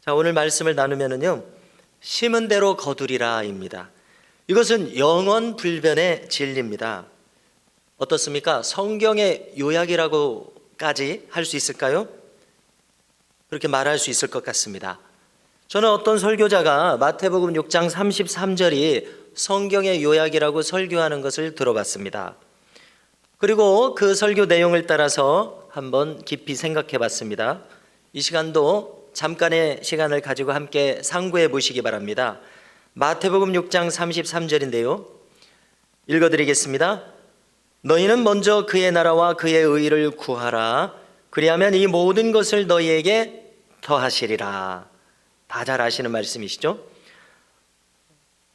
자, 오늘 말씀을 나누면은요, 심은 대로 거두리라입니다. 이것은 영원 불변의 진리입니다. 어떻습니까? 성경의 요약이라고까지 할 수 있을까요? 그렇게 말할 수 있을 것 같습니다. 저는 어떤 설교자가 마태복음 6장 33절이 성경의 요약이라고 설교하는 것을 들어봤습니다. 그리고 그 설교 내용을 따라서 한번 깊이 생각해 봤습니다. 이 시간도 잠깐의 시간을 가지고 함께 상고해 보시기 바랍니다. 마태복음 6장 33절인데요. 읽어드리겠습니다. 너희는 먼저 그의 나라와 그의 의를 구하라. 그리하면 이 모든 것을 너희에게 더하시리라. 다 잘 아시는 말씀이시죠?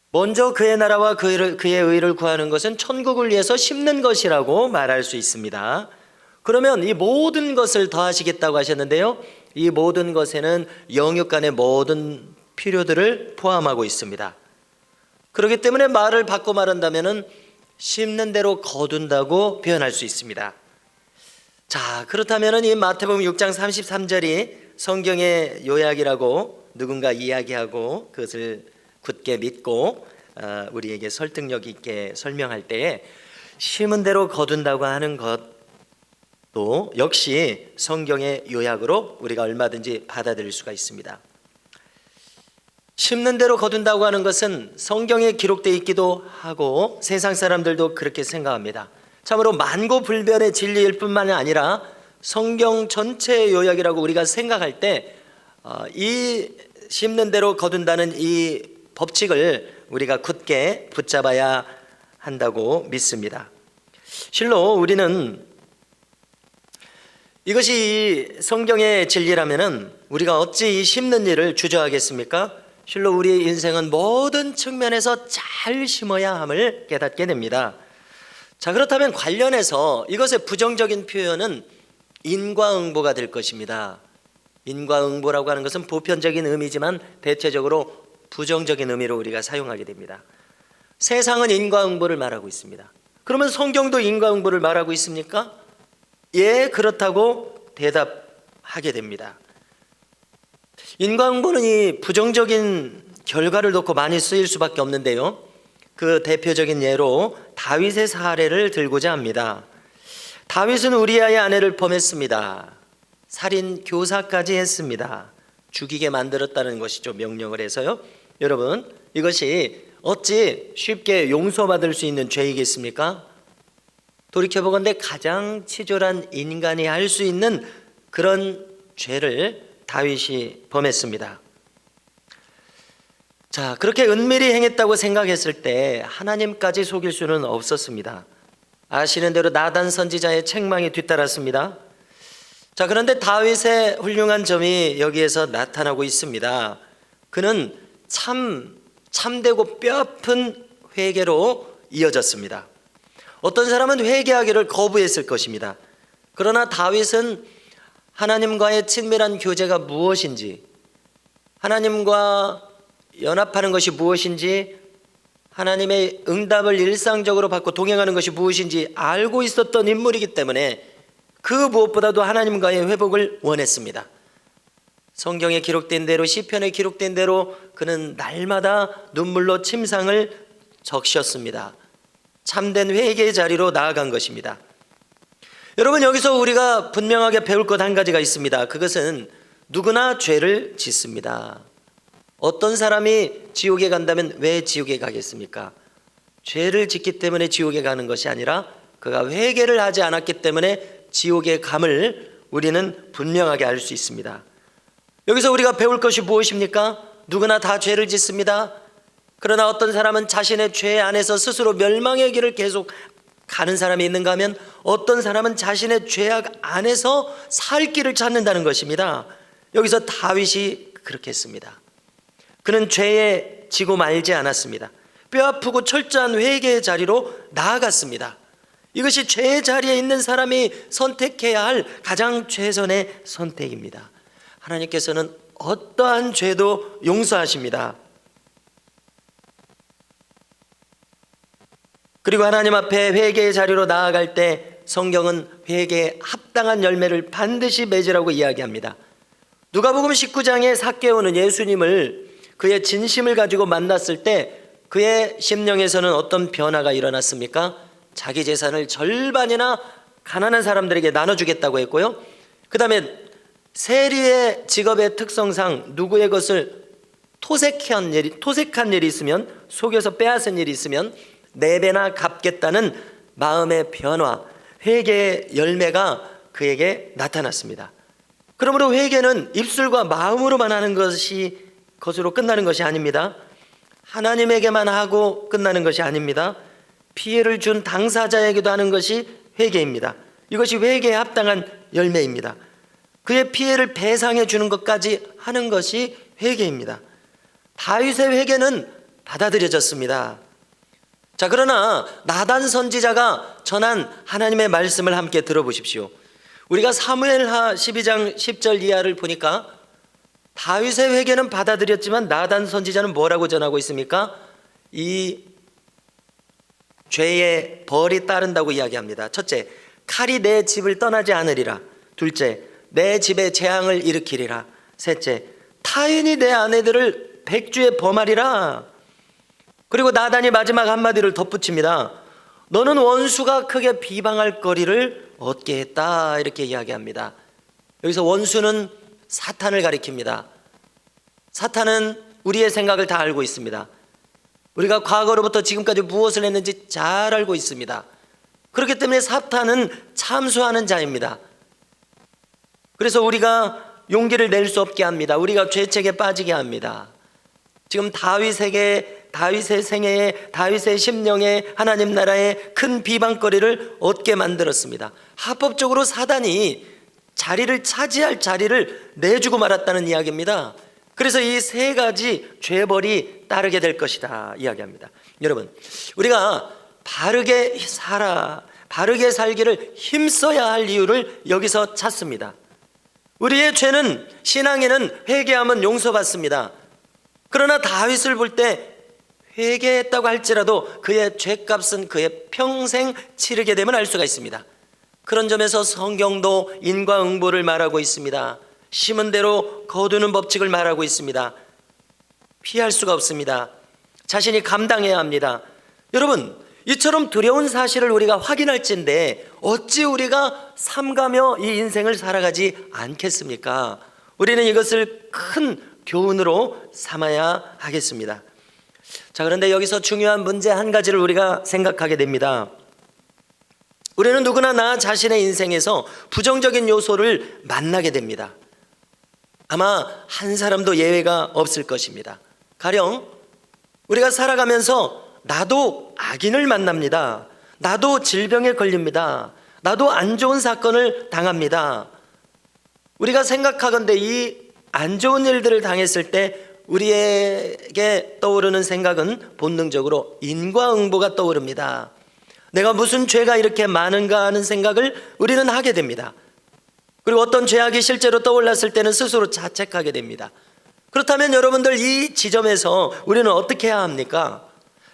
먼저 그의 나라와 그의 의를 구하는 것은 천국을 위해서 심는 것이라고 말할 수 있습니다. 그러면 이 모든 것을 더하시겠다고 하셨는데요, 이 모든 것에는 영육 간의 모든 필요들을 포함하고 있습니다. 그렇기 때문에 말을 바꿔 말한다면 심는 대로 거둔다고 표현할 수 있습니다. 자, 그렇다면 이 마태복음 6장 33절이 성경의 요약이라고 누군가 이야기하고 그것을 굳게 믿고 우리에게 설득력 있게 설명할 때에 심은 대로 거둔다고 하는 것도 역시 성경의 요약으로 우리가 얼마든지 받아들일 수가 있습니다. 심는 대로 거둔다고 하는 것은 성경에 기록되어 있기도 하고 세상 사람들도 그렇게 생각합니다. 참으로 만고불변의 진리일 뿐만 아니라 성경 전체의 요약이라고 우리가 생각할 때 이 심는 대로 거둔다는 이 법칙을 우리가 굳게 붙잡아야 한다고 믿습니다. 실로 우리는 이것이 성경의 진리라면 우리가 어찌 이 심는 일을 주저하겠습니까? 실로 우리의 인생은 모든 측면에서 잘 심어야 함을 깨닫게 됩니다. 자, 그렇다면 관련해서 이것의 부정적인 표현은 인과응보가 될 것입니다. 인과응보라고 하는 것은 보편적인 의미지만 대체적으로 부정적인 의미로 우리가 사용하게 됩니다. 세상은 인과응보를 말하고 있습니다. 그러면 성경도 인과응보를 말하고 있습니까? 예, 그렇다고 대답하게 됩니다. 인과응보는 이 부정적인 결과를 놓고 많이 쓰일 수밖에 없는데요, 그 대표적인 예로 다윗의 사례를 들고자 합니다. 다윗은 우리아의 아내를 범했습니다. 살인 교사까지 했습니다. 죽이게 만들었다는 것이죠. 명령을 해서요. 여러분, 이것이 어찌 쉽게 용서받을 수 있는 죄이겠습니까? 돌이켜보건대 가장 치졸한 인간이 할 수 있는 그런 죄를 다윗이 범했습니다. 자, 그렇게 은밀히 행했다고 생각했을 때 하나님까지 속일 수는 없었습니다. 아시는 대로 나단 선지자의 책망이 뒤따랐습니다. 자, 그런데 다윗의 훌륭한 점이 여기에서 나타나고 있습니다. 그는 참되고 뼈아픈 회개로 이어졌습니다. 어떤 사람은 회개하기를 거부했을 것입니다. 그러나 다윗은 하나님과의 친밀한 교제가 무엇인지, 하나님과 연합하는 것이 무엇인지, 하나님의 응답을 일상적으로 받고 동행하는 것이 무엇인지 알고 있었던 인물이기 때문에 그 무엇보다도 하나님과의 회복을 원했습니다. 성경에 기록된 대로, 시편에 기록된 대로 그는 날마다 눈물로 침상을 적셨습니다. 참된 회개의 자리로 나아간 것입니다. 여러분, 여기서 우리가 분명하게 배울 것 한 가지가 있습니다. 그것은 누구나 죄를 짓습니다. 어떤 사람이 지옥에 간다면 왜 지옥에 가겠습니까? 죄를 짓기 때문에 지옥에 가는 것이 아니라 그가 회개를 하지 않았기 때문에 지옥에 감을 우리는 분명하게 알 수 있습니다. 여기서 우리가 배울 것이 무엇입니까? 누구나 다 죄를 짓습니다. 그러나 어떤 사람은 자신의 죄 안에서 스스로 멸망의 길을 계속 가는 사람이 있는가 하면 어떤 사람은 자신의 죄악 안에서 살 길을 찾는다는 것입니다. 여기서 다윗이 그렇게 했습니다. 그는 죄에 지고 말지 않았습니다. 뼈아프고 철저한 회개의 자리로 나아갔습니다. 이것이 죄의 자리에 있는 사람이 선택해야 할 가장 최선의 선택입니다. 하나님께서는 어떠한 죄도 용서하십니다. 그리고 하나님 앞에 회개의 자리로 나아갈 때 성경은 회개에 합당한 열매를 반드시 맺으라고 이야기합니다. 누가복음 19장에 삭개오는 예수님을 그의 진심을 가지고 만났을 때 그의 심령에서는 어떤 변화가 일어났습니까? 자기 재산을 절반이나 가난한 사람들에게 나눠주겠다고 했고요. 그 다음에 세리의 직업의 특성상 누구의 것을 토색한 일이 있으면, 속여서 빼앗은 일이 있으면 4배나 갚겠다는 마음의 변화, 회개의 열매가 그에게 나타났습니다. 그러므로 회개는 입술과 마음으로만 하는 것으로 끝나는 것이 아닙니다. 하나님에게만 하고 끝나는 것이 아닙니다. 피해를 준 당사자에게도 하는 것이 회개입니다. 이것이 회개에 합당한 열매입니다. 그의 피해를 배상해 주는 것까지 하는 것이 회개입니다. 다윗의 회개는 받아들여졌습니다. 자, 그러나 나단 선지자가 전한 하나님의 말씀을 함께 들어보십시오. 우리가 사무엘하 12장 10절 이하를 보니까 다윗의 회개는 받아들였지만 나단 선지자는 뭐라고 전하고 있습니까? 이 죄의 벌이 따른다고 이야기합니다. 첫째, 칼이 내 집을 떠나지 않으리라. 둘째, 내 집에 재앙을 일으키리라. 셋째, 타인이 내 아내들을 백주에 범하리라. 그리고 나단이 마지막 한마디를 덧붙입니다. 너는 원수가 크게 비방할 거리를 얻게 했다. 이렇게 이야기합니다. 여기서 원수는 사탄을 가리킵니다. 사탄은 우리의 생각을 다 알고 있습니다. 우리가 과거로부터 지금까지 무엇을 했는지 잘 알고 있습니다. 그렇기 때문에 사탄은 참수하는 자입니다. 그래서 우리가 용기를 낼 수 없게 합니다. 우리가 죄책에 빠지게 합니다. 지금 다윗의 생애에, 다윗의 심령에 하나님 나라의 큰 비방거리를 얻게 만들었습니다. 합법적으로 사단이 자리를 차지할 자리를 내주고 말았다는 이야기입니다. 그래서 이 3가지 죄벌이 따르게 될 것이다 이야기합니다. 여러분, 우리가 바르게 살기를 힘써야 할 이유를 여기서 찾습니다. 우리의 죄는, 신앙에는 회개하면 용서받습니다. 그러나 다윗을 볼 때 회개했다고 할지라도 그의 죄값은 그의 평생 치르게 되면 알 수가 있습니다. 그런 점에서 성경도 인과응보를 말하고 있습니다. 심은 대로 거두는 법칙을 말하고 있습니다. 피할 수가 없습니다. 자신이 감당해야 합니다. 여러분, 이처럼 두려운 사실을 우리가 확인할진데 어찌 우리가 삼가며 이 인생을 살아가지 않겠습니까? 우리는 이것을 큰 교훈으로 삼아야 하겠습니다. 자, 그런데 여기서 중요한 문제 한 가지를 우리가 생각하게 됩니다. 우리는 누구나 나 자신의 인생에서 부정적인 요소를 만나게 됩니다. 아마 한 사람도 예외가 없을 것입니다. 가령 우리가 살아가면서 나도 악인을 만납니다. 나도 질병에 걸립니다. 나도 안 좋은 사건을 당합니다. 우리가 생각하건대 이 안 좋은 일들을 당했을 때 우리에게 떠오르는 생각은 본능적으로 인과응보가 떠오릅니다. 내가 무슨 죄가 이렇게 많은가 하는 생각을 우리는 하게 됩니다. 그리고 어떤 죄악이 실제로 떠올랐을 때는 스스로 자책하게 됩니다. 그렇다면 여러분들, 이 지점에서 우리는 어떻게 해야 합니까?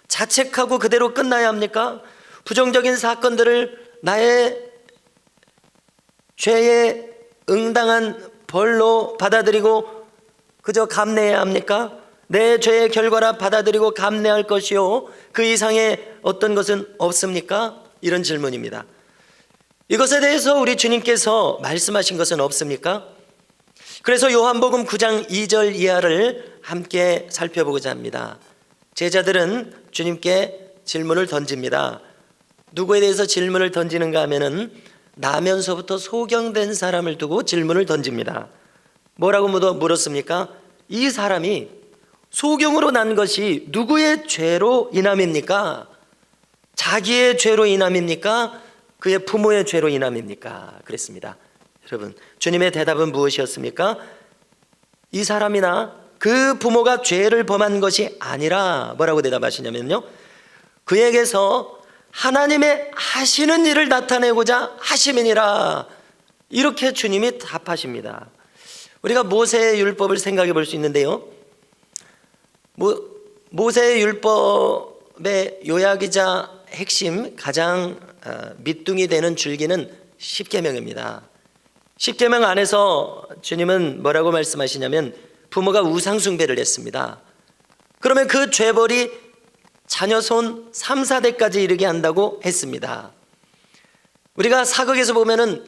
자책하고 그대로 끝나야 합니까? 부정적인 사건들을 나의 죄에 응당한 벌로 받아들이고 그저 감내해야 합니까? 내 죄의 결과라 받아들이고 감내할 것이요, 그 이상의 어떤 것은 없습니까? 이런 질문입니다. 이것에 대해서 우리 주님께서 말씀하신 것은 없습니까? 그래서 요한복음 9장 2절 이하를 함께 살펴보고자 합니다. 제자들은 주님께 질문을 던집니다. 누구에 대해서 질문을 던지는가 하면은 나면서부터 소경된 사람을 두고 질문을 던집니다. 뭐라고 물었습니까? 이 사람이 소경으로 난 것이 누구의 죄로 인함입니까? 자기의 죄로 인함입니까? 그의 부모의 죄로 인함입니까? 그랬습니다. 여러분, 주님의 대답은 무엇이었습니까? 이 사람이나 그 부모가 죄를 범한 것이 아니라 뭐라고 대답하시냐면요, 그에게서 하나님의 하시는 일을 나타내고자 하심이니라. 이렇게 주님이 답하십니다. 우리가 모세의 율법을 생각해 볼 수 있는데요, 모세의 율법의 요약이자 핵심, 가장 밑둥이 되는 줄기는 십계명입니다. 십계명 안에서 주님은 뭐라고 말씀하시냐면 부모가 우상 숭배를 했습니다. 그러면 그 죄벌이 자녀 손 3, 4대까지 이르게 한다고 했습니다. 우리가 사극에서 보면은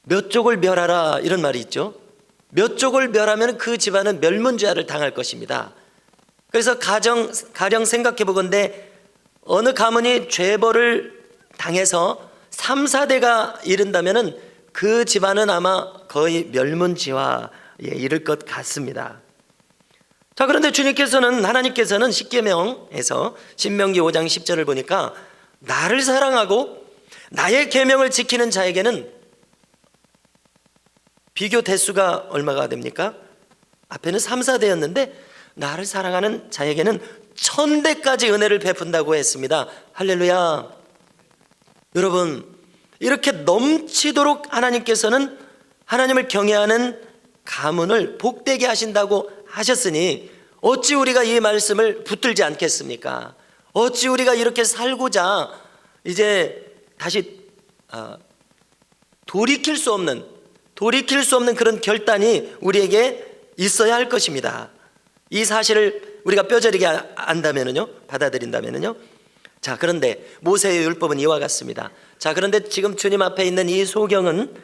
몇 족을 멸하라 이런 말이 있죠. 몇 족을 멸하면 그 집안은 멸문죄를 당할 것입니다. 그래서 가령 생각해 보건대 어느 가문이 죄벌을 당해서 3, 4대가 이른다면은 그 집안은 아마 거의 멸문지화에 이를 것 같습니다. 자, 그런데 하나님께서는 십계명에서 신명기 5장 10절을 보니까 나를 사랑하고 나의 계명을 지키는 자에게는 비교 대수가 얼마가 됩니까? 앞에는 3, 4대였는데 나를 사랑하는 자에게는 1000대까지 은혜를 베푼다고 했습니다. 할렐루야. 여러분, 이렇게 넘치도록 하나님께서는 하나님을 경외하는 가문을 복되게 하신다고 하셨으니 어찌 우리가 이 말씀을 붙들지 않겠습니까? 어찌 우리가 이렇게 살고자 이제 다시 돌이킬 수 없는 그런 결단이 우리에게 있어야 할 것입니다. 이 사실을 우리가 뼈저리게 안다면은요, 받아들인다면은요. 자, 그런데 모세의 율법은 이와 같습니다. 자, 그런데 지금 주님 앞에 있는 이 소경은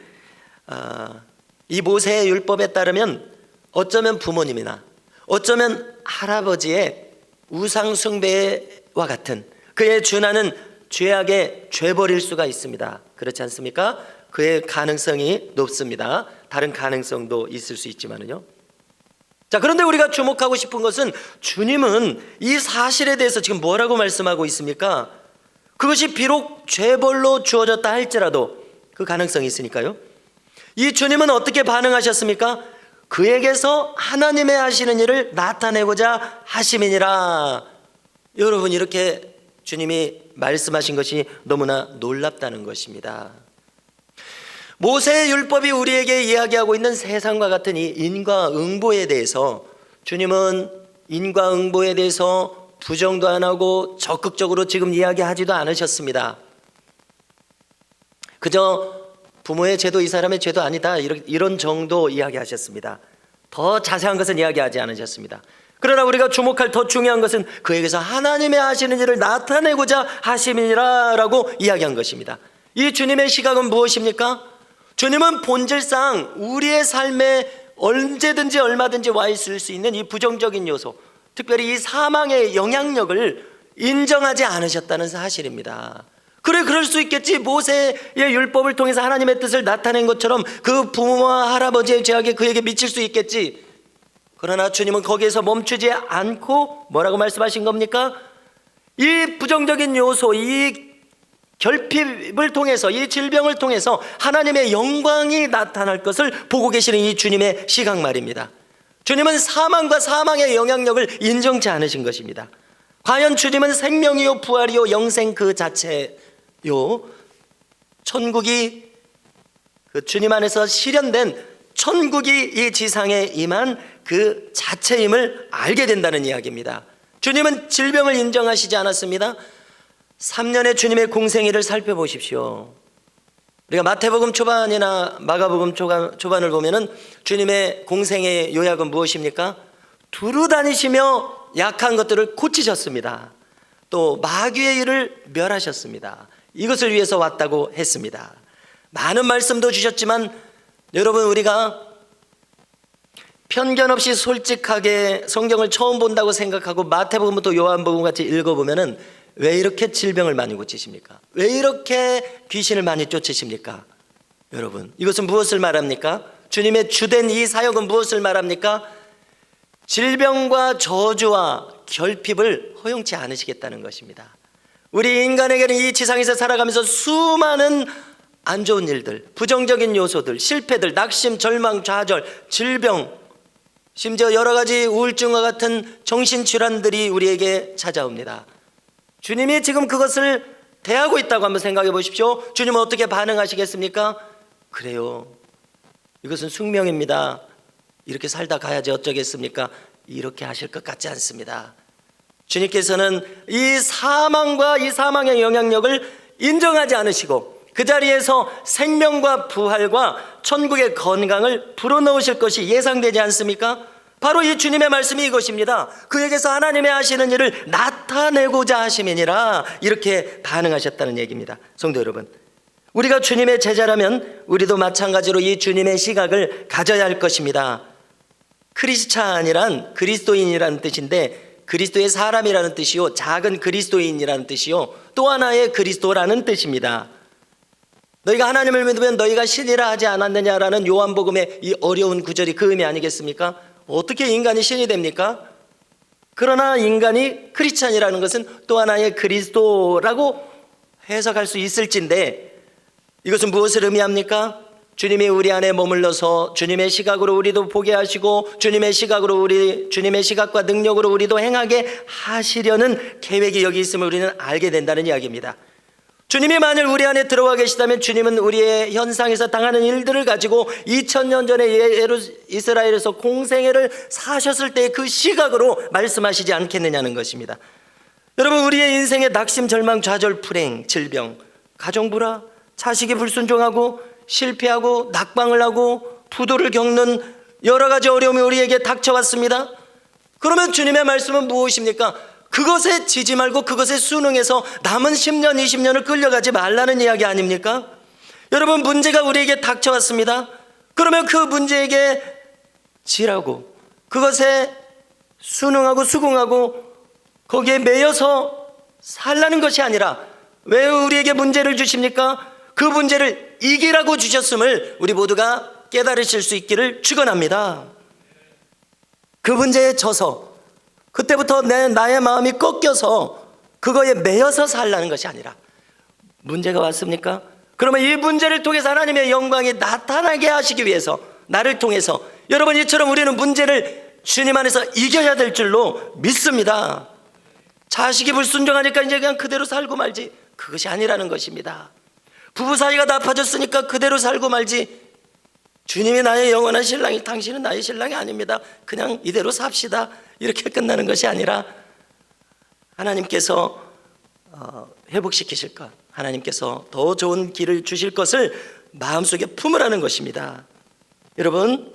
이 모세의 율법에 따르면 어쩌면 부모님이나 어쩌면 할아버지의 우상 숭배와 같은 그에 준하는 죄악의 죄벌일 수가 있습니다. 그렇지 않습니까? 그의 가능성이 높습니다. 다른 가능성도 있을 수 있지만은요. 자, 그런데 우리가 주목하고 싶은 것은 주님은 이 사실에 대해서 지금 뭐라고 말씀하고 있습니까? 그것이 비록 죄벌로 주어졌다 할지라도 그 가능성이 있으니까요. 이 주님은 어떻게 반응하셨습니까? 그에게서 하나님의 하시는 일을 나타내고자 하심이니라. 여러분, 이렇게 주님이 말씀하신 것이 너무나 놀랍다는 것입니다. 모세의 율법이 우리에게 이야기하고 있는 세상과 같은 이 인과응보에 대해서 주님은 인과응보에 대해서 부정도 안 하고 적극적으로 지금 이야기하지도 않으셨습니다. 그저 부모의 죄도 이 사람의 죄도 아니다 이런 정도 이야기하셨습니다. 더 자세한 것은 이야기하지 않으셨습니다. 그러나 우리가 주목할 더 중요한 것은 그에게서 하나님의 하시는 일을 나타내고자 하심이니라 라고 이야기한 것입니다. 이 주님의 시각은 무엇입니까? 주님은 본질상 우리의 삶에 언제든지 얼마든지 와 있을 수 있는 이 부정적인 요소, 특별히 이 사망의 영향력을 인정하지 않으셨다는 사실입니다. 그래, 그럴 수 있겠지. 모세의 율법을 통해서 하나님의 뜻을 나타낸 것처럼 그 부모와 할아버지의 죄악이 그에게 미칠 수 있겠지. 그러나 주님은 거기에서 멈추지 않고 뭐라고 말씀하신 겁니까? 이 부정적인 요소, 이 결핍을 통해서, 이 질병을 통해서 하나님의 영광이 나타날 것을 보고 계시는 이 주님의 시각 말입니다. 주님은 사망과 사망의 영향력을 인정치 않으신 것입니다. 과연 주님은 생명이요 부활이요 영생 그 자체요, 천국이 그 주님 안에서 실현된 천국이 이 지상에 임한 그 자체임을 알게 된다는 이야기입니다. 주님은 질병을 인정하시지 않았습니다. 3년의 주님의 공생애를 살펴보십시오. 우리가 마태복음 초반이나 마가복음 초반을 보면은 주님의 공생애의 요약은 무엇입니까? 두루 다니시며 약한 것들을 고치셨습니다. 또 마귀의 일을 멸하셨습니다. 이것을 위해서 왔다고 했습니다. 많은 말씀도 주셨지만 여러분, 우리가 편견 없이 솔직하게 성경을 처음 본다고 생각하고 마태복음부터 요한복음 같이 읽어보면은 왜 이렇게 질병을 많이 고치십니까? 왜 이렇게 귀신을 많이 쫓으십니까? 여러분, 이것은 무엇을 말합니까? 주님의 주된 이 사역은 무엇을 말합니까? 질병과 저주와 결핍을 허용치 않으시겠다는 것입니다. 우리 인간에게는 이 지상에서 살아가면서 수많은 안 좋은 일들, 부정적인 요소들, 실패들, 낙심, 절망, 좌절, 질병, 심지어 여러 가지 우울증과 같은 정신질환들이 우리에게 찾아옵니다. 주님이 지금 그것을 대하고 있다고 한번 생각해 보십시오. 주님은 어떻게 반응하시겠습니까? 그래요, 이것은 숙명입니다. 이렇게 살다 가야지 어쩌겠습니까? 이렇게 하실 것 같지 않습니다. 주님께서는 이 사망과 이 사망의 영향력을 인정하지 않으시고 그 자리에서 생명과 부활과 천국의 건강을 불어넣으실 것이 예상되지 않습니까? 바로 이 주님의 말씀이 이것입니다. 그에게서 하나님의 하시는 일을 나타내고자 하심이니라, 이렇게 반응하셨다는 얘기입니다. 성도 여러분, 우리가 주님의 제자라면 우리도 마찬가지로 이 주님의 시각을 가져야 할 것입니다. 크리스찬이란 그리스도인이라는 뜻인데, 그리스도의 사람이라는 뜻이요, 작은 그리스도인이라는 뜻이요, 또 하나의 그리스도라는 뜻입니다. 너희가 하나님을 믿으면 너희가 신이라 하지 않았느냐라는 요한복음의 이 어려운 구절이 그 의미 아니겠습니까? 어떻게 인간이 신이 됩니까? 그러나 인간이 크리스찬이라는 것은 또 하나의 그리스도라고 해석할 수 있을진데, 이것은 무엇을 의미합니까? 주님이 우리 안에 머물러서 주님의 시각으로 우리도 보게 하시고 주님의 시각으로 주님의 시각과 능력으로 우리도 행하게 하시려는 계획이 여기 있음을 우리는 알게 된다는 이야기입니다. 주님이 만일 우리 안에 들어와 계시다면 주님은 우리의 현상에서 당하는 일들을 가지고 2000년 전에 이스라엘에서 공생애를 사셨을 때의 그 시각으로 말씀하시지 않겠느냐는 것입니다. 여러분, 우리의 인생의 낙심, 절망, 좌절, 불행, 질병, 가정불화, 자식이 불순종하고 실패하고 낙방을 하고 부도를 겪는 여러 가지 어려움이 우리에게 닥쳐왔습니다. 그러면 주님의 말씀은 무엇입니까? 그것에 지지 말고 그것에 순응해서 남은 10년, 20년을 끌려가지 말라는 이야기 아닙니까? 여러분, 문제가 우리에게 닥쳐왔습니다. 그러면 그 문제에게 지라고, 그것에 순응하고 수긍하고 거기에 매여서 살라는 것이 아니라, 왜 우리에게 문제를 주십니까? 그 문제를 이기라고 주셨음을 우리 모두가 깨달으실 수 있기를 축원합니다. 그 문제에 져서 그때부터 나의 마음이 꺾여서 그거에 매여서 살라는 것이 아니라, 문제가 왔습니까? 그러면 이 문제를 통해서 하나님의 영광이 나타나게 하시기 위해서 나를 통해서, 여러분, 이처럼 우리는 문제를 주님 안에서 이겨야 될 줄로 믿습니다. 자식이 불순종하니까 이제 그냥 그대로 살고 말지, 그것이 아니라는 것입니다. 부부 사이가 나빠졌으니까 그대로 살고 말지, 주님이 나의 영원한 신랑이, 당신은 나의 신랑이 아닙니다, 그냥 이대로 삽시다, 이렇게 끝나는 것이 아니라, 하나님께서 회복시키실 것, 하나님께서 더 좋은 길을 주실 것을 마음속에 품으라는 것입니다. 여러분,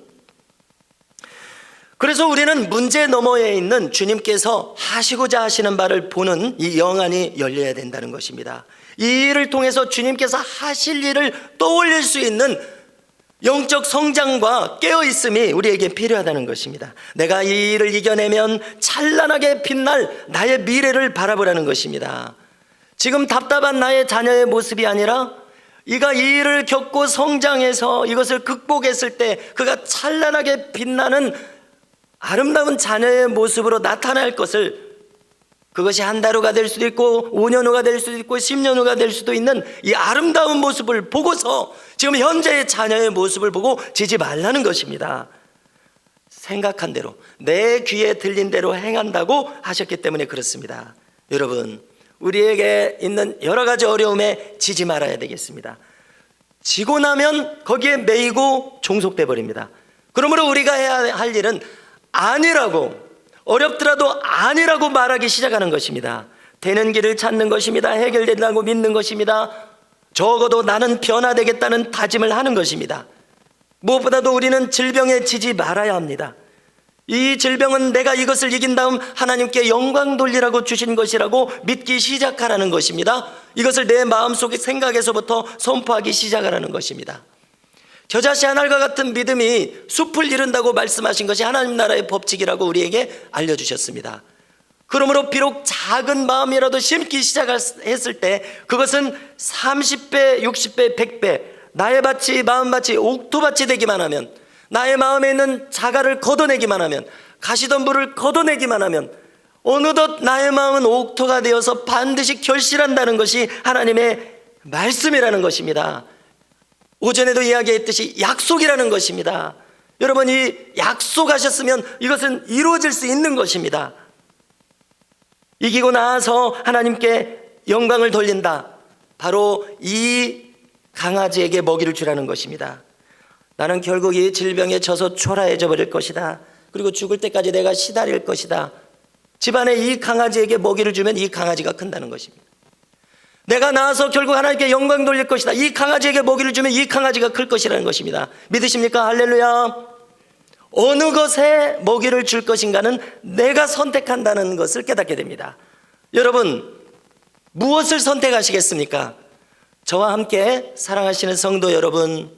그래서 우리는 문제 너머에 있는 주님께서 하시고자 하시는 바를 보는 이 영안이 열려야 된다는 것입니다. 이 일을 통해서 주님께서 하실 일을 떠올릴 수 있는 영적 성장과 깨어있음이 우리에게 필요하다는 것입니다. 내가 이 일을 이겨내면 찬란하게 빛날 나의 미래를 바라보라는 것입니다. 지금 답답한 나의 자녀의 모습이 아니라, 이가 이 일을 겪고 성장해서 이것을 극복했을 때 그가 찬란하게 빛나는 아름다운 자녀의 모습으로 나타날 것을, 그것이 한 달 후가 될 수도 있고 5년 후가 될 수도 있고 10년 후가 될 수도 있는 이 아름다운 모습을 보고서 지금 현재의 자녀의 모습을 보고 지지 말라는 것입니다. 생각한 대로, 내 귀에 들린 대로 행한다고 하셨기 때문에 그렇습니다. 여러분, 우리에게 있는 여러 가지 어려움에 지지 말아야 되겠습니다. 지고 나면 거기에 매이고 종속돼 버립니다. 그러므로 우리가 해야 할 일은 아니라고, 어렵더라도 아니라고 말하기 시작하는 것입니다. 되는 길을 찾는 것입니다. 해결된다고 믿는 것입니다. 적어도 나는 변화되겠다는 다짐을 하는 것입니다. 무엇보다도 우리는 질병에 지지 말아야 합니다. 이 질병은 내가 이것을 이긴 다음 하나님께 영광 돌리라고 주신 것이라고 믿기 시작하라는 것입니다. 이것을 내 마음속의 생각에서부터 선포하기 시작하라는 것입니다. 겨자씨 한 알과 같은 믿음이 숲을 이룬다고 말씀하신 것이 하나님 나라의 법칙이라고 우리에게 알려주셨습니다. 그러므로 비록 작은 마음이라도 심기 시작했을 때 그것은 30배, 60배, 100배 나의 밭이, 마음밭이 옥토밭이 되기만 하면, 나의 마음에 있는 자갈을 걷어내기만 하면, 가시덤불을 걷어내기만 하면 어느덧 나의 마음은 옥토가 되어서 반드시 결실한다는 것이 하나님의 말씀이라는 것입니다. 오전에도 이야기했듯이 약속이라는 것입니다. 여러분이 약속하셨으면 이것은 이루어질 수 있는 것입니다. 이기고 나서 하나님께 영광을 돌린다, 바로 이 강아지에게 먹이를 주라는 것입니다. 나는 결국 이 질병에 져서 초라해져 버릴 것이다, 그리고 죽을 때까지 내가 시달릴 것이다. 집안에 이 강아지에게 먹이를 주면 이 강아지가 큰다는 것입니다. 내가 낳아서 결국 하나님께 영광 돌릴 것이다. 이 강아지에게 먹이를 주면 이 강아지가 클 것이라는 것입니다. 믿으십니까? 할렐루야. 어느 것에 먹이를 줄 것인가는 내가 선택한다는 것을 깨닫게 됩니다. 여러분, 무엇을 선택하시겠습니까? 저와 함께 사랑하시는 성도 여러분,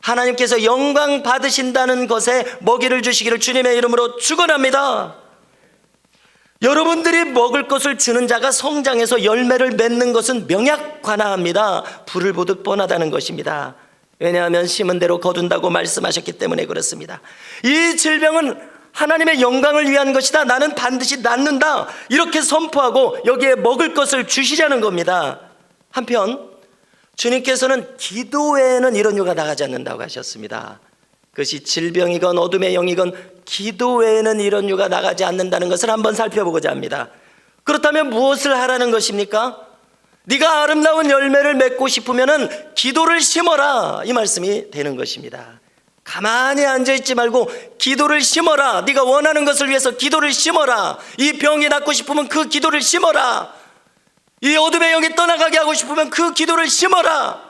하나님께서 영광 받으신다는 것에 먹이를 주시기를 주님의 이름으로 축원합니다. 여러분들이 먹을 것을 주는 자가 성장해서 열매를 맺는 것은 명약관화합니다. 불을 보듯 뻔하다는 것입니다. 왜냐하면 심은 대로 거둔다고 말씀하셨기 때문에 그렇습니다. 이 질병은 하나님의 영광을 위한 것이다. 나는 반드시 낫는다. 이렇게 선포하고 여기에 먹을 것을 주시자는 겁니다. 한편 주님께서는 기도 외에는 이런 유가 나가지 않는다고 하셨습니다. 그것이 질병이건 어둠의 영이건 기도 외에는 이런 유가 나가지 않는다는 것을 한번 살펴보고자 합니다. 그렇다면 무엇을 하라는 것입니까? 네가 아름다운 열매를 맺고 싶으면 기도를 심어라, 이 말씀이 되는 것입니다. 가만히 앉아있지 말고 기도를 심어라. 네가 원하는 것을 위해서 기도를 심어라. 이 병이 낫고 싶으면 그 기도를 심어라. 이 어둠의 영이 떠나가게 하고 싶으면 그 기도를 심어라.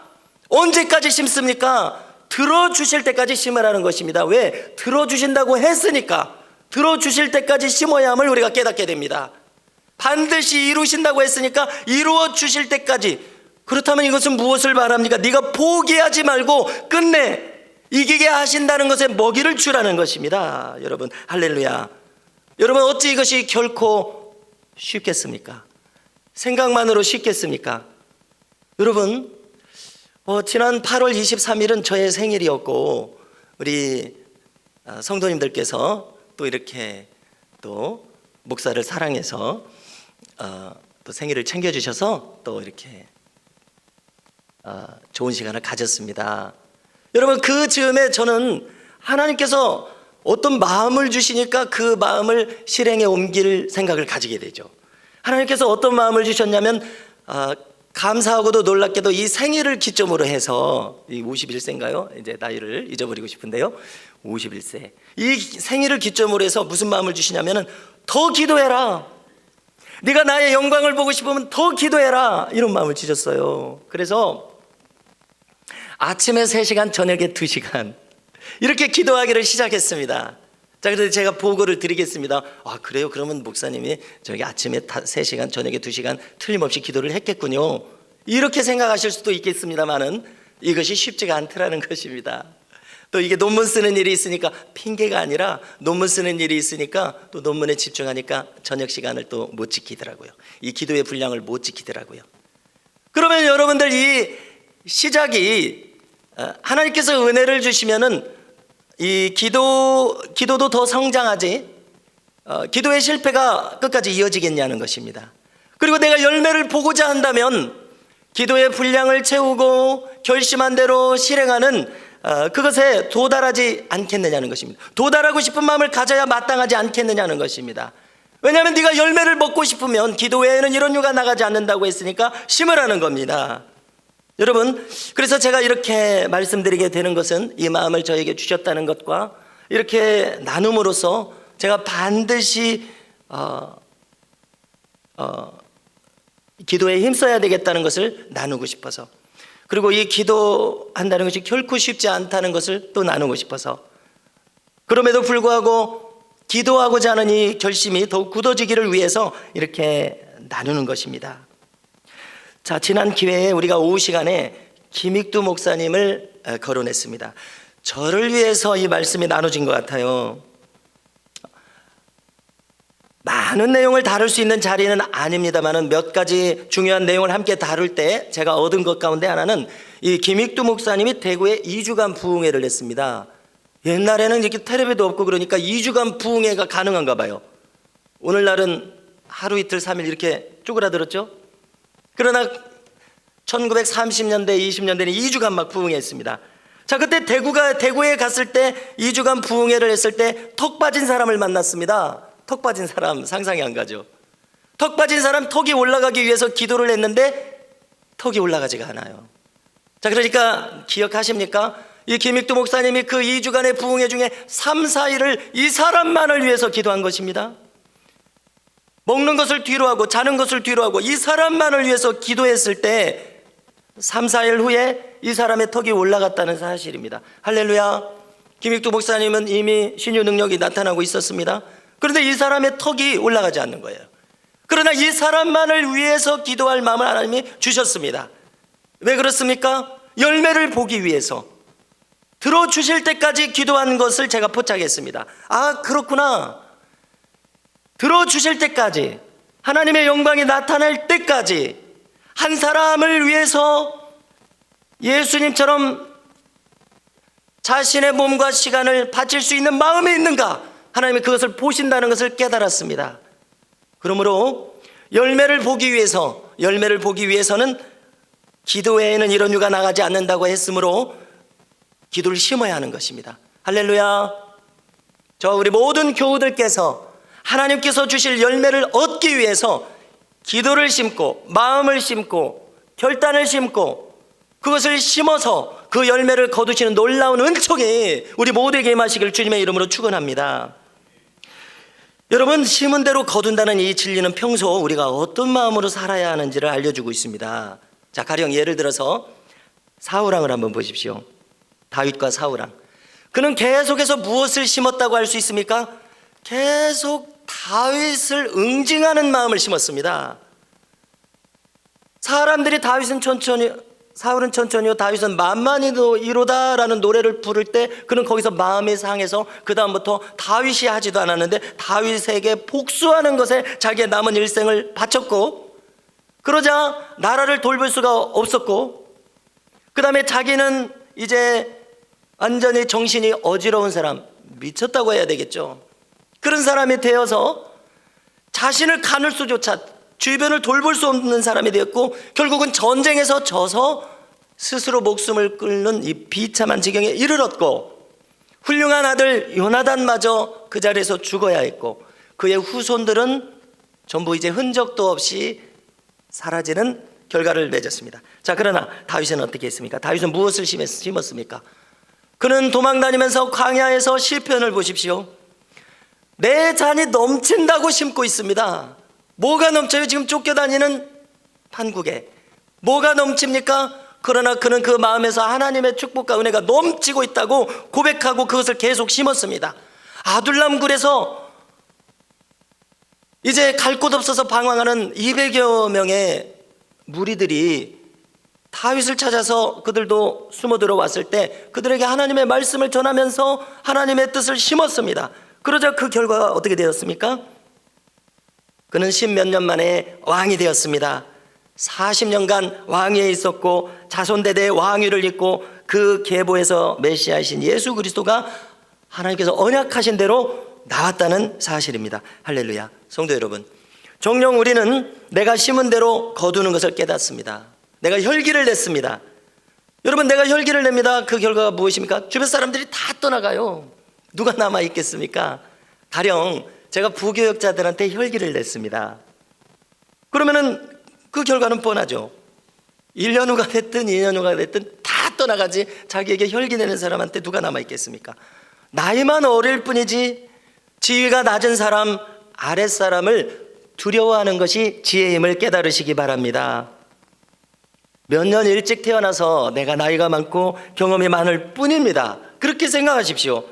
언제까지 심습니까? 들어주실 때까지 심으라는 것입니다. 왜? 들어주신다고 했으니까 들어주실 때까지 심어야 함을 우리가 깨닫게 됩니다. 반드시 이루신다고 했으니까 이루어 주실 때까지. 그렇다면 이것은 무엇을 말합니까? 네가 포기하지 말고 끝내 이기게 하신다는 것에 먹이를 주라는 것입니다. 여러분, 할렐루야. 여러분, 어찌 이것이 결코 쉽겠습니까? 생각만으로 쉽겠습니까? 여러분, 지난 8월 23일은 저의 생일이었고 우리 성도님들께서 또 이렇게 또 목사를 사랑해서 또 생일을 챙겨주셔서 또 이렇게 좋은 시간을 가졌습니다. 여러분, 그 즈음에 저는 하나님께서 어떤 마음을 주시니까 그 마음을 실행에 옮길 생각을 가지게 되죠. 하나님께서 어떤 마음을 주셨냐면 감사하고도 놀랍게도 이 생일을 기점으로 해서 이 51세인가요? 이제 나이를 잊어버리고 싶은데요. 51세. 이 생일을 기점으로 해서 무슨 마음을 주시냐면은 더 기도해라. 네가 나의 영광을 보고 싶으면 더 기도해라. 이런 마음을 주셨어요. 그래서 아침에 3시간, 저녁에 2시간 이렇게 기도하기를 시작했습니다. 자, 그래서 제가 보고를 드리겠습니다. 그래요? 그러면 목사님이 저기 아침에 3시간, 저녁에 2시간 틀림없이 기도를 했겠군요. 이렇게 생각하실 수도 있겠습니다만은 이것이 쉽지가 않더라는 것입니다. 또 이게 논문 쓰는 일이 있으니까 핑계가 아니라 논문 쓰는 일이 있으니까 또 논문에 집중하니까 저녁 시간을 또 못 지키더라고요. 이 기도의 분량을 못 지키더라고요. 그러면 여러분들 이 시작이 하나님께서 은혜를 주시면은 이 기도도 더 성장하지 기도의 실패가 끝까지 이어지겠냐는 것입니다. 그리고 내가 열매를 보고자 한다면 기도의 분량을 채우고 결심한 대로 실행하는 그것에 도달하지 않겠느냐는 것입니다. 도달하고 싶은 마음을 가져야 마땅하지 않겠느냐는 것입니다. 왜냐하면 네가 열매를 먹고 싶으면 기도 외에는 이런 유가 나가지 않는다고 했으니까 심으라는 겁니다. 여러분, 그래서 제가 이렇게 말씀드리게 되는 것은 이 마음을 저에게 주셨다는 것과 이렇게 나눔으로써 제가 반드시 기도에 힘써야 되겠다는 것을 나누고 싶어서, 그리고 이 기도한다는 것이 결코 쉽지 않다는 것을 또 나누고 싶어서, 그럼에도 불구하고 기도하고자 하는 이 결심이 더욱 굳어지기를 위해서 이렇게 나누는 것입니다. 자, 지난 기회에 우리가 오후 시간에 김익두 목사님을 거론했습니다. 저를 위해서 이 말씀이 나눠진 것 같아요. 많은 내용을 다룰 수 있는 자리는 아닙니다만 몇 가지 중요한 내용을 함께 다룰 때 제가 얻은 것 가운데 하나는 이 김익두 목사님이 대구에 2주간 부흥회를 했습니다. 옛날에는 이렇게 텔레비도 없고 그러니까 2주간 부흥회가 가능한가 봐요. 오늘날은 하루 이틀 3일 이렇게 쪼그라들었죠. 그러나 1930년대 20년대는 2주간 막 부흥했습니다. 자, 그때 대구에 갔을 때 2주간 부흥회를 했을 때 턱 빠진 사람을 만났습니다. 턱 빠진 사람 상상이 안 가죠. 턱 빠진 사람 턱이 올라가기 위해서 기도를 했는데 턱이 올라가지가 않아요. 자, 그러니까 기억하십니까? 이 김익두 목사님이 그 2주간의 부흥회 중에 3, 4일을 이 사람만을 위해서 기도한 것입니다. 먹는 것을 뒤로 하고 자는 것을 뒤로 하고 이 사람만을 위해서 기도했을 때 3, 4일 후에 이 사람의 턱이 올라갔다는 사실입니다. 할렐루야. 김익두 목사님은 이미 신유 능력이 나타나고 있었습니다. 그런데 이 사람의 턱이 올라가지 않는 거예요. 그러나 이 사람만을 위해서 기도할 마음을 하나님이 주셨습니다. 왜 그렇습니까? 열매를 보기 위해서. 들어주실 때까지 기도한 것을 제가 포착했습니다. 아, 그렇구나. 들어주실 때까지, 하나님의 영광이 나타날 때까지 한 사람을 위해서 예수님처럼 자신의 몸과 시간을 바칠 수 있는 마음이 있는가? 하나님이 그것을 보신다는 것을 깨달았습니다. 그러므로 열매를 보기 위해서는 기도 외에는 이런 유가 나가지 않는다고 했으므로 기도를 심어야 하는 것입니다. 할렐루야. 저 우리 모든 교우들께서 하나님께서 주실 열매를 얻기 위해서 기도를 심고 마음을 심고 결단을 심고 그것을 심어서 그 열매를 거두시는 놀라운 은총이 우리 모두에게 임하시길 주님의 이름으로 축원합니다. 여러분, 심은 대로 거둔다는 이 진리는 평소 우리가 어떤 마음으로 살아야 하는지를 알려주고 있습니다. 자, 가령 예를 들어서 사울왕을 한번 보십시오. 다윗과 사울왕. 그는 계속해서 무엇을 심었다고 할 수 있습니까? 계속 다윗을 응징하는 마음을 심었습니다. 사람들이 사울은 천천히요 다윗은 만만히도 이로다 라는 노래를 부를 때 그는 거기서 마음이 상해서 그 다음부터 다윗이 하지도 않았는데 다윗에게 복수하는 것에 자기의 남은 일생을 바쳤고, 그러자 나라를 돌볼 수가 없었고, 그 다음에 자기는 이제 완전히 정신이 어지러운 사람, 미쳤다고 해야 되겠죠. 그런 사람이 되어서 자신을 가눌 수조차 주변을 돌볼 수 없는 사람이 되었고, 결국은 전쟁에서 져서 스스로 목숨을 끊는 이 비참한 지경에 이르렀고, 훌륭한 아들 요나단마저 그 자리에서 죽어야 했고, 그의 후손들은 전부 이제 흔적도 없이 사라지는 결과를 맺었습니다. 자, 그러나 다윗은 어떻게 했습니까? 다윗은 무엇을 심었습니까? 그는 도망다니면서 광야에서 시편을 보십시오. 내 잔이 넘친다고 심고 있습니다. 뭐가 넘쳐요? 지금 쫓겨다니는 판국에 뭐가 넘칩니까? 그러나 그는 그 마음에서 하나님의 축복과 은혜가 넘치고 있다고 고백하고 그것을 계속 심었습니다. 아둘람 굴에서 이제 갈 곳 없어서 방황하는 200여 명의 무리들이 다윗을 찾아서 그들도 숨어 들어왔을 때 그들에게 하나님의 말씀을 전하면서 하나님의 뜻을 심었습니다. 그러자 그 결과가 어떻게 되었습니까? 그는 10몇 년 만에 왕이 되었습니다. 40년간 왕위에 있었고 자손대대의 왕위를 잇고 그 계보에서 메시아이신 예수 그리스도가 하나님께서 언약하신 대로 나왔다는 사실입니다. 할렐루야. 성도 여러분, 정녕 우리는 내가 심은 대로 거두는 것을 깨닫습니다. 내가 혈기를 냈습니다. 여러분, 내가 혈기를 냅니다. 그 결과가 무엇입니까? 주변 사람들이 다 떠나가요. 누가 남아 있겠습니까? 가령 제가 부교역자들한테 혈기를 냈습니다. 그러면은 그 결과는 뻔하죠. 1년 후가 됐든 2년 후가 됐든 다 떠나가지 자기에게 혈기 내는 사람한테 누가 남아 있겠습니까? 나이만 어릴 뿐이지 지위가 낮은 사람, 아랫사람을 두려워하는 것이 지혜의 힘을 깨달으시기 바랍니다. 몇 년 일찍 태어나서 내가 나이가 많고 경험이 많을 뿐입니다. 그렇게 생각하십시오.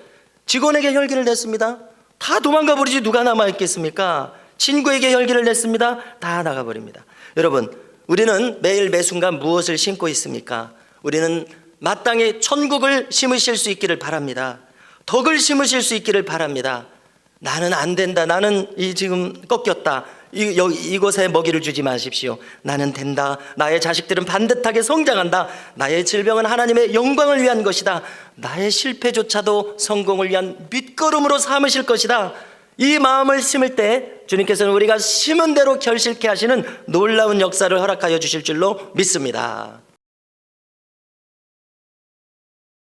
직원에게 혈기를 냈습니다. 다 도망가 버리지 누가 남아 있겠습니까? 친구에게 혈기를 냈습니다. 다 나가버립니다. 여러분, 우리는 매일 매순간 무엇을 심고 있습니까? 우리는 마땅히 천국을 심으실 수 있기를 바랍니다. 덕을 심으실 수 있기를 바랍니다. 나는 안 된다, 나는 지금 꺾였다, 이곳에 먹이를 주지 마십시오. 나는 된다, 나의 자식들은 반듯하게 성장한다, 나의 질병은 하나님의 영광을 위한 것이다, 나의 실패조차도 성공을 위한 밑거름으로 삼으실 것이다. 이 마음을 심을 때 주님께서는 우리가 심은 대로 결실케 하시는 놀라운 역사를 허락하여 주실 줄로 믿습니다.